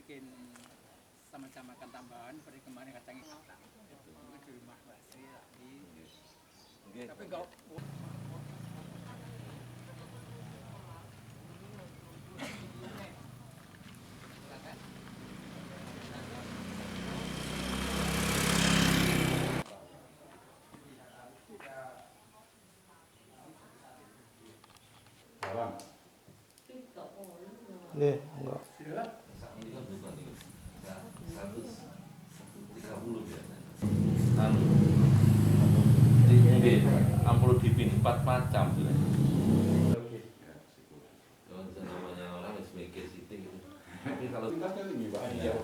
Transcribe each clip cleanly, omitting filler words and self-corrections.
bikin semacam makan tambahan seperti kemarin kacang itu di rumah Basri lagi. Tapi enggak Nih, enggak. Ini kan bukan ini. 130 biasanya. Anu. Ini amlodipin 4 macam sudah. Kalau namanya orang harus mikir siting gitu. Tapi kalau iya.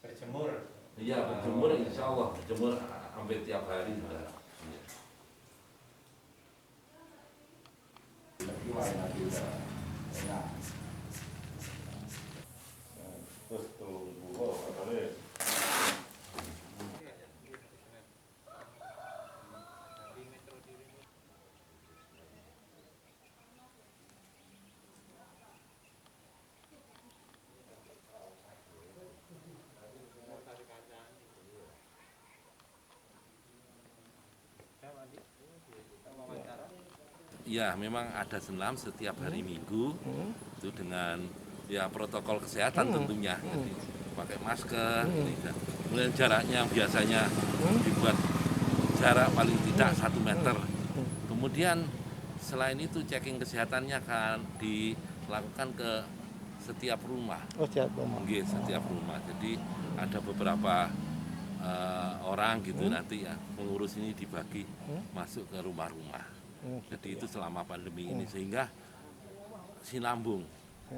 Berjemur. Iya, berjemur insya Allah. Berjemur hampir tiap hari sudah. Iya. Terus tuh, katanya. Ya, memang ada senam setiap hari Minggu itu dengan ya protokol kesehatan tentunya, jadi pakai masker, tidak. Kemudian jaraknya yang biasanya dibuat jarak paling tidak 1 meter. Kemudian selain itu checking kesehatannya akan dilakukan ke setiap rumah. Oh, siap, Bang. Nggih, setiap rumah. Jadi ada beberapa orang gitu nanti ya pengurus ini dibagi masuk ke rumah-rumah. Jadi itu selama pandemi ini sehingga sinambung.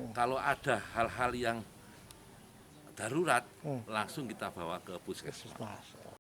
Kalau ada hal-hal yang darurat langsung kita bawa ke puskesmas.